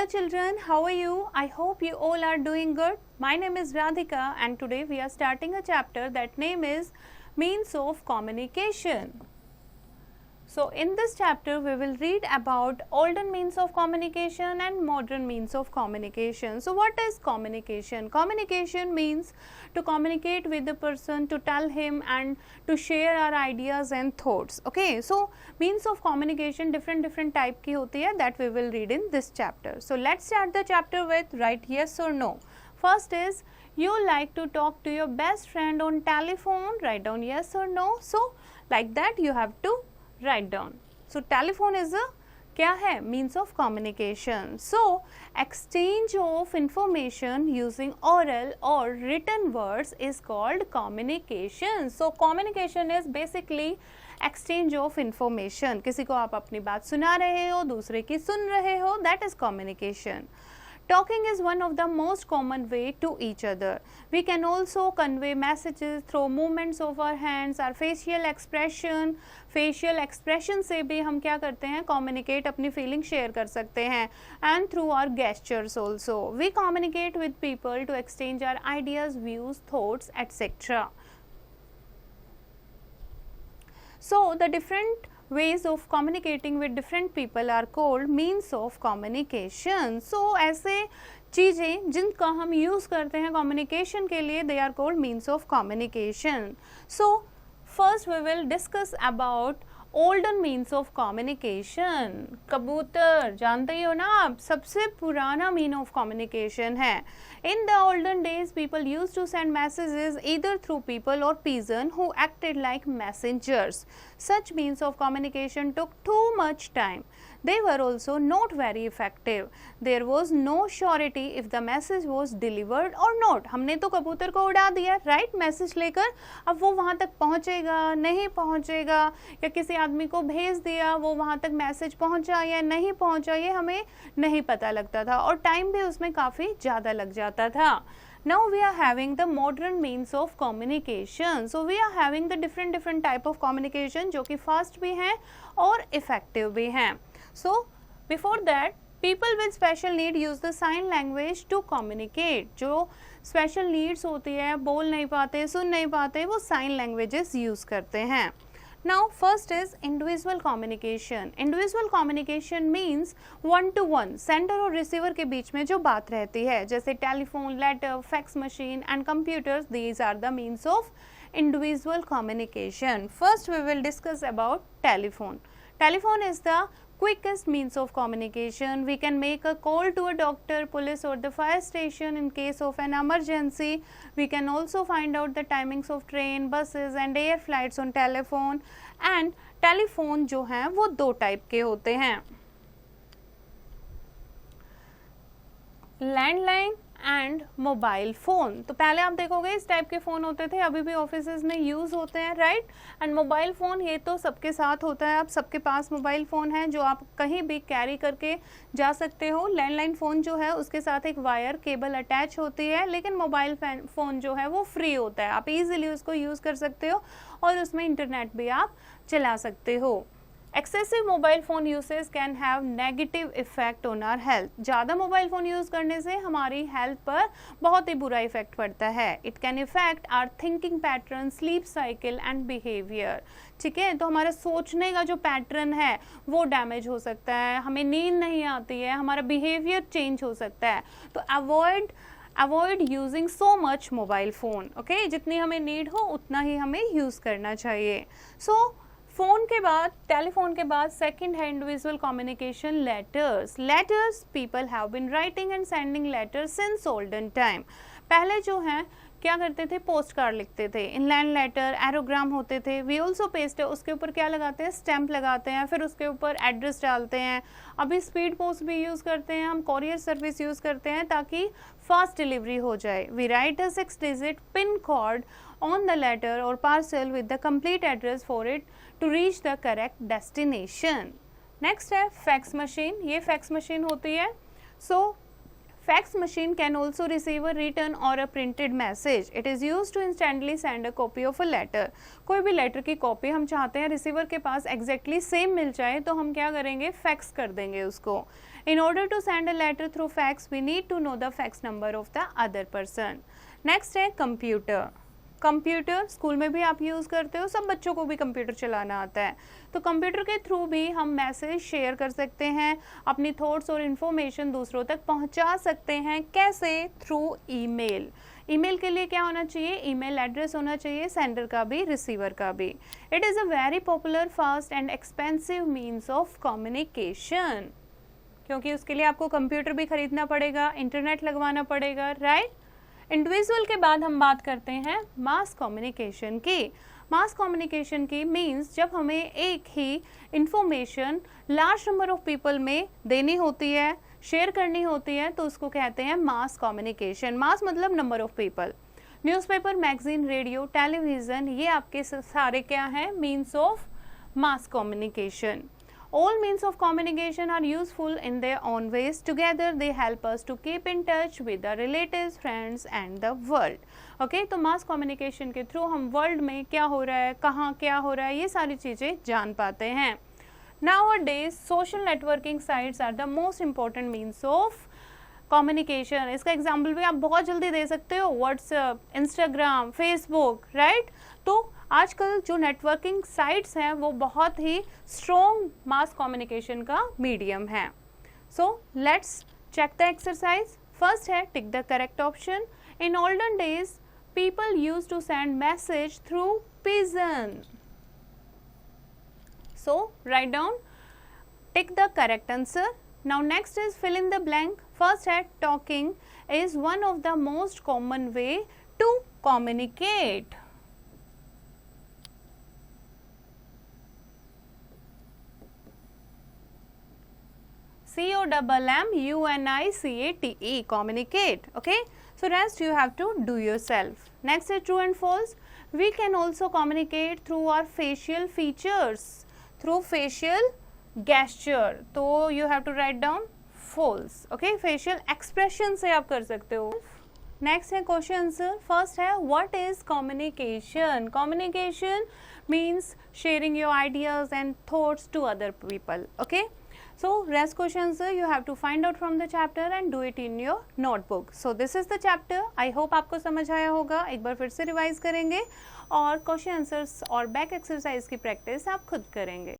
children, how are you? I hope you all are doing good. My name is Radhika and today we are starting a chapter that name is Means of Communication. So in this chapter we will read about olden means of communication and modern means of communication. So what is communication? Communication means to communicate with the person, to tell him and to share our ideas and thoughts. Okay, so means of communication different type की होती है, that we will read in this chapter. So let's start the chapter with write yes or no. First is you like to talk to your best friend on telephone, write down yes or no. So like that you have to write down. So telephone is a क्या है means of communication. So exchange of information using oral or written words is called communication. So communication is basically exchange of information. किसी को आप अपनी बात सुना रहे हो, दूसरे की सुन रहे हो, that is communication. Talking is one of the most common way to each other. We can also convey messages through movements of our hands, our facial expression. Facial expression से भी हम क्या करते हैं, communicate अपनी feeling share कर सकते हैं. And through our gestures also. We communicate with people to exchange our ideas, views, thoughts, etc. So the different ways of communicating with different people are called means of communication. So ऐसे चीज़ें जिनका हम use करते हैं communication के लिए, they are called means of communication. So first we will discuss about olden means of communication. कबूतर जानते ही हो ना आप, सबसे पुराना mean of communication है. In the olden days, people used to send messages either through people or pigeon who acted like messengers. Such means of communication took too much time. They were also not very effective. There was no surety if the message was delivered or not. हमने तो कबूतर को उड़ा दिया, right? Message लेकर, अब वो वहाँ तक पहुँचेगा, नहीं पहुँचेगा, या किसी आदमी को भेज दिया, वो वहाँ तक मैसेज पहुँचा या नहीं पहुँचा, ये हमें नहीं पता लगता था और टाइम भी उसमें काफ़ी ज़्यादा लग जाता था. Now we are having the modern means of communication. So we are having the different type of communication जो कि fast भी हैं और effective भी हैं. So before that, people with special need use the sign language to communicate. जो special needs होती है, बोल नहीं पाते, सुन नहीं पाते, वो sign languages use करते हैं. Now first is individual communication. Individual communication means one to one, sender और receiver के बीच में जो बात रहती है, जैसे telephone, letter, fax machine and computers. These are the means of individual communication. First we will discuss about telephone. Telephone is the quickest means of communication. We can make a call to a doctor, police or the fire station in case of an emergency. We can also find out the timings of train, buses and air flights on telephone. And telephone जो हैं वो दो type के होते हैं, landline and mobile phone. तो पहले आप देखोगे इस टाइप के फ़ोन होते थे, अभी भी ऑफिसेज में यूज़ होते हैं, राइट. एंड मोबाइल फ़ोन ये तो सबके साथ होता है, आप सबके पास मोबाइल फ़ोन है जो आप कहीं भी कैरी करके जा सकते हो. लैंडलाइन फ़ोन जो है उसके साथ एक वायर केबल अटैच होती है, लेकिन मोबाइल फ़ोन जो है वो फ्री होता है, आप ईजिली उसको यूज़ कर सकते हो और उसमें इंटरनेट भी आप चला सकते हो. Excessive mobile phone usage can have negative effect on our health. ज़्यादा मोबाइल फ़ोन यूज़ करने से हमारी हेल्थ पर बहुत ही बुरा इफेक्ट पड़ता है. It can affect our thinking pattern, sleep cycle and behavior. ठीक है, तो हमारे सोचने का जो पैटर्न है वो डैमेज हो सकता है, हमें नींद नहीं आती है, हमारा बिहेवियर चेंज हो सकता है. तो avoid using so much mobile phone. Okay, जितनी हमें नीड हो उतना ही हमें यूज़ करना चाहिए. सो फ़ोन के बाद, टेलीफोन के बाद सेकंड है individual communication, letters. Letters, people have been writing and sending letters since olden time. पहले जो हैं क्या करते थे, पोस्ट कार्ड लिखते थे, इनलैंड लेटर, एरोग्राम होते थे. वी ऑल्सो पेस्ट है, उसके ऊपर क्या लगाते हैं, स्टैंप लगाते हैं, फिर उसके ऊपर एड्रेस डालते हैं. अभी स्पीड पोस्ट भी यूज़ करते हैं, हम कॉरियर सर्विस यूज़ करते हैं ताकि फास्ट डिलीवरी हो जाए. We write a 6 digit pin code on the letter or parcel with the complete address for it to reach the correct destination. Next है fax machine. ये fax machine होती है. So Fax machine can also receive a written or a printed message. It is used to instantly send a copy of a letter. कोई भी letter की copy हम चाहते हैं रिसीवर के पास एग्जैक्टली सेम मिल जाए तो हम क्या करेंगे, फैक्स कर देंगे उसको. In order to send a letter through fax, we need to know the fax number of the other person. Next है कंप्यूटर. कंप्यूटर स्कूल में भी आप यूज़ करते हो, सब बच्चों को भी कंप्यूटर चलाना आता है. तो कंप्यूटर के थ्रू भी हम मैसेज शेयर कर सकते हैं, अपनी थॉट्स और इन्फॉर्मेशन दूसरों तक पहुंचा सकते हैं. कैसे? Through email. ईमेल के लिए क्या होना चाहिए? ईमेल एड्रेस होना चाहिए, सेंडर का भी रिसीवर का भी. It is a very popular, fast and expensive means of communication. क्योंकि उसके लिए आपको कंप्यूटर भी खरीदना पड़ेगा, इंटरनेट लगवाना पड़ेगा, राइट. इंडिविजुअल के बाद हम बात करते हैं मास कम्युनिकेशन की. मास कम्युनिकेशन की मीन्स जब हमें एक ही information large number of people में देनी होती है, शेयर करनी होती है, तो उसको कहते हैं मास कम्युनिकेशन. मास मतलब number of people. Newspaper, magazine, radio, television, ये आपके सारे क्या हैं? Means of mass communication. All means of communication are useful in their own ways. Together they help us to keep in touch with our relatives, friends and the world. Okay, तो mass communication के through हम world में क्या हो रहा है, कहाँ क्या हो रहा है, ये सारी चीज़ें जान पाते हैं. Nowadays, social networking sites are the most important means of communication. इसका एग्जाम्पल भी आप बहुत जल्दी दे सकते हो, व्हाट्सएप, इंस्टाग्राम, फेसबुक, राइट. तो आजकल जो नेटवर्किंग साइट्स हैं वो बहुत ही स्ट्रॉन्ग मास कम्युनिकेशन का मीडियम है. So let's check the exercise. First है tick the correct option. In olden days people use to send message through pigeon. So write down, tick the correct answer. Now next is fill in the blank. First है talking is one of the most common way to communicate. COMMUNICATE, communicate. Okay, so rest you have to do yourself. Next is true and false. We can also communicate through our facial features, through facial gesture. तो you have to write down false. Okay, facial expression से आप कर सकते हो. Next है question answer. First है what is communication? Communication means sharing your ideas and thoughts to other people. Okay, so rest question answer you have to find out from the chapter and do it in your notebook. So this is the chapter. I hope आपको समझ आया होगा. एक बार फिर से revise करेंगे और question answers और बैक एक्सरसाइज की प्रैक्टिस आप खुद करेंगे.